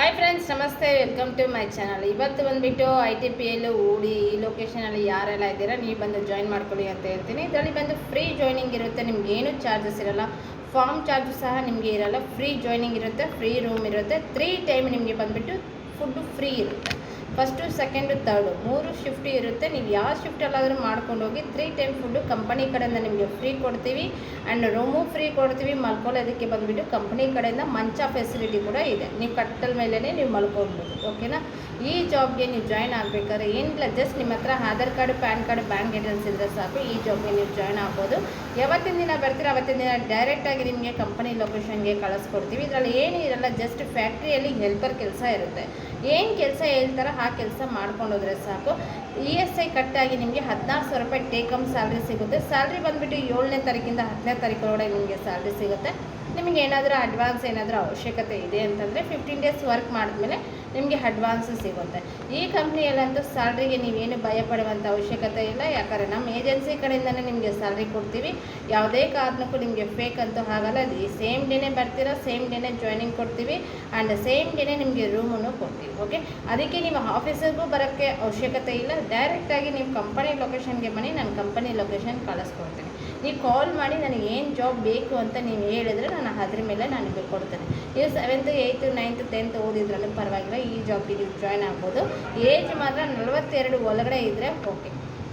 Hi friends, ನಮಸ್ತೆ. Welcome to my channel. ಇವತ್ತು ಬಂದುಬಿಟ್ಟು ITPL ಊಡಿ ಈ ಲೊಕೇಶನಲ್ಲಿ ಯಾರೆಲ್ಲ ಇದ್ದೀರಾ ನೀವು ಬಂದು ಜಾಯಿನ್ ಮಾಡ್ಕೊಳ್ಳಿ ಅಂತ ಹೇಳ್ತೀನಿ. ಇದರಲ್ಲಿ ಬಂದು ಫ್ರೀ ಜಾಯ್ನಿಂಗ್ ಇರುತ್ತೆ, ನಿಮ್ಗೆ ಏನು ಚಾರ್ಜಸ್ ಇರಲ್ಲ, ಫಾರ್ಮ್ ಚಾರ್ಜಸ್ ಸಹ ನಿಮಗೆ ಇರಲ್ಲ. ಫ್ರೀ ಜಾಯ್ನಿಂಗ್ ಇರುತ್ತೆ, ಫ್ರೀ ರೂಮ್ ಇರುತ್ತೆ, 3 ಟೈಮ್ ನಿಮಗೆ ಬಂದುಬಿಟ್ಟು ಫುಡ್ಡು ಫ್ರೀ ಇರುತ್ತೆ. ಫಸ್ಟು, ಸೆಕೆಂಡು, ತರ್ಡು 3 ಶಿಫ್ಟ್ ಇರುತ್ತೆ. ನೀವು ಯಾವ ಶಿಫ್ಟಲ್ಲಾದರೂ ಮಾಡ್ಕೊಂಡು ಹೋಗಿ 3 ಟೈಮ್ ಫುಡ್ಡು ಕಂಪನಿ ಕಡೆಯಿಂದ ನಿಮಗೆ ಫ್ರೀ ಕೊಡ್ತೀವಿ. ಆ್ಯಂಡ್ ರೂಮು ಫ್ರೀ ಕೊಡ್ತೀವಿ. ಮಲ್ಕೊಳ್ಳೋದಕ್ಕೆ ಬಂದುಬಿಟ್ಟು ಕಂಪನಿ ಕಡೆಯಿಂದ ಮಂಚ ಫೆಸಿಲಿಟಿ ಕೂಡ ಇದೆ. ನೀವು ಕಟ್ಟಲ್ ಮೇಲೇ ನೀವು ಮಲ್ಕೊಳ್ಬೋದು. ಓಕೆನಾ? ಈ ಜಾಬ್ಗೆ ನೀವು ಜಾಯ್ನ್ ಆಗಬೇಕಾದ್ರೆ ಏನಿಲ್ಲ, ಜಸ್ಟ್ ನಿಮ್ಮ ಹತ್ರ Aadhaar card, PAN card, bank details ಇದ್ದರೆ ಸಾಕು. ಈ ಜಾಬ್ಗೆ ನೀವು ಜಾಯ್ನ್ ಆಗ್ಬೋದು. ಯಾವತ್ತಿನ ದಿನ ಬರ್ತೀರ ಅವತ್ತಿನ ದಿನ ಡೈರೆಕ್ಟಾಗಿ ನಿಮಗೆ ಕಂಪನಿ ಲೊಕೇಶನ್ಗೆ ಕಳಿಸ್ಕೊಡ್ತೀವಿ. ಇದರಲ್ಲಿ ಏನೂ ಇರಲ್ಲ, ಜಸ್ಟ್ ಫ್ಯಾಕ್ಟ್ರಿಯಲ್ಲಿ ಹೆಲ್ಪರ್ ಕೆಲಸ ಇರುತ್ತೆ. ಏನು ಕೆಲಸ ಹೇಳ್ತಾರೋ ಆ ಕೆಲಸ ಮಾಡ್ಕೊಂಡೋದ್ರೆ ಸಾಕು. ESI ಕಟ್ಟಾಗಿ ನಿಮಗೆ 16,000 ರೂಪಾಯಿ ಟೇಕ್ ಹೋಮ್ ಸ್ಯಾಲ್ರಿ ಸಿಗುತ್ತೆ. ಸ್ಯಾಲ್ರಿ ಬಂದುಬಿಟ್ಟು 7ನೇ ತಾರೀಕಿಂದ 10ನೇ ತಾರೀಕೊಳಗಡೆ ನಿಮಗೆ ಸ್ಯಾಲ್ರಿ ಸಿಗುತ್ತೆ. ನಿಮಗೆ ಏನಾದರೂ ಅಡ್ವಾನ್ಸ್ ಏನಾದರೂ ಅವಶ್ಯಕತೆ ಇದೆ ಅಂತಂದರೆ 15 ಡೇಸ್ ವರ್ಕ್ ಮಾಡಿದ್ಮೇಲೆ ನಿಮಗೆ ಅಡ್ವಾನ್ಸು ಸಿಗುತ್ತೆ. ಈ ಕಂಪ್ನಿಯಲ್ಲಂತೂ ಸ್ಯಾಲ್ರಿಗೆ ನೀವೇನು ಭಯಪಡುವಂಥ ಅವಶ್ಯಕತೆ ಇಲ್ಲ. ಯಾಕಂದರೆ ನಮ್ಮ ಏಜೆನ್ಸಿ ಕಡೆಯಿಂದನೇ ನಿಮಗೆ ಸ್ಯಾಲ್ರಿ ಕೊಡ್ತೀವಿ. ಯಾವುದೇ ಕಾರಣಕ್ಕೂ ನಿಮಗೆ ಫೇಕ್ ಅಂತೂ ಆಗಲ್ಲ. ಸೇಮ್ ಡೇನೇ ಬರ್ತೀರಾ, ಸೇಮ್ ಡೇನೇ ಜಾಯ್ನಿಂಗ್ ಕೊಡ್ತೀವಿ. ಆ್ಯಂಡ್ ಸೇಮ್ ಡೇನೇ ನಿಮಗೆ ರೂಮನ್ನು ಕೊಡ್ತೀವಿ. ಓಕೆ, ಅದಕ್ಕೆ ನೀವು ಆಫೀಸಿಗೂ ಬರೋಕ್ಕೆ ಅವಶ್ಯಕತೆ ಇಲ್ಲ. ಡೈರೆಕ್ಟಾಗಿ ನೀವು ಕಂಪನಿ ಲೊಕೇಶನ್ಗೆ ಬನ್ನಿ, ನಾನು ಕಂಪನಿ ಲೊಕೇಶನ್ ಕಳಿಸ್ಕೊಡ್ತೀನಿ. ನೀವು ಕಾಲ್ ಮಾಡಿ ನನಗೆ ಏನು ಜಾಬ್ ಬೇಕು ಅಂತ ನೀವು ಹೇಳಿದ್ರೆ ನಾನು ಅದ್ರ ಮೇಲೆ ನಾನು ನಿಮಗೆ ಕೊಡ್ತೇನೆ. ನೀವು 7th, 8th, 9th, 10th ಓದಿದ್ರೂ ಪರವಾಗಿಲ್ಲ, ಈ ಜಾಬ್ಗೆ ನೀವು ಜಾಯ್ನ್ ಆಗ್ಬೋದು. ಏಜ್ ಮಾತ್ರ 42 ಒಳಗಡೆ ಇದ್ದರೆ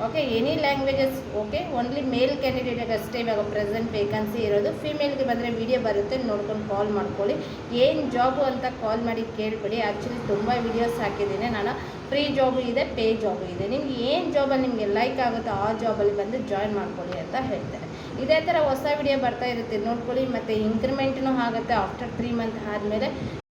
okay. Any languages okay. Only male ಕ್ಯಾಂಡಿಡೇಟ್ಗೆ ಅಷ್ಟೇ ಇವಾಗ ಪ್ರೆಸೆಂಟ್ ವೇಕೆನ್ಸಿ ಇರೋದು. ಫೀಮೇಲ್ಗೆ ಬಂದರೆ ವಿಡಿಯೋ ಬರುತ್ತೆ, ನೋಡ್ಕೊಂಡು ಕಾಲ್ ಮಾಡ್ಕೊಳ್ಳಿ. ಏನು ಜಾಬು ಅಂತ ಕಾಲ್ ಮಾಡಿ ಕೇಳಿಬಿಡಿ. ಆ್ಯಕ್ಚುಲಿ ತುಂಬ ವೀಡಿಯೋಸ್ ಹಾಕಿದ್ದೀನಿ ನಾನು. ಫ್ರೀ ಜಾಬು ಇದೆ, ಪೇ ಜಾಬು ಇದೆ. ನಿಮ್ಗೆ ಏನು ಜಾಬಲ್ಲಿ ನಿಮಗೆ ಲೈಕ್ ಆಗುತ್ತೋ ಆ ಜಾಬಲ್ಲಿ ಬಂದು ಜಾಯ್ನ್ ಮಾಡ್ಕೊಳ್ಳಿ ಅಂತ ಹೇಳ್ತಾರೆ. ಇದೇ ಥರ ಹೊಸ ವಿಡಿಯೋ ಬರ್ತಾ ಇರುತ್ತೆ, ನೋಡ್ಕೊಳ್ಳಿ. ಮತ್ತು ಇಂಕ್ರಿಮೆಂಟ್ನೂ ಆಗುತ್ತೆ ಆಫ್ಟರ್ 3 ಮಂತ್ ಆದಮೇಲೆ.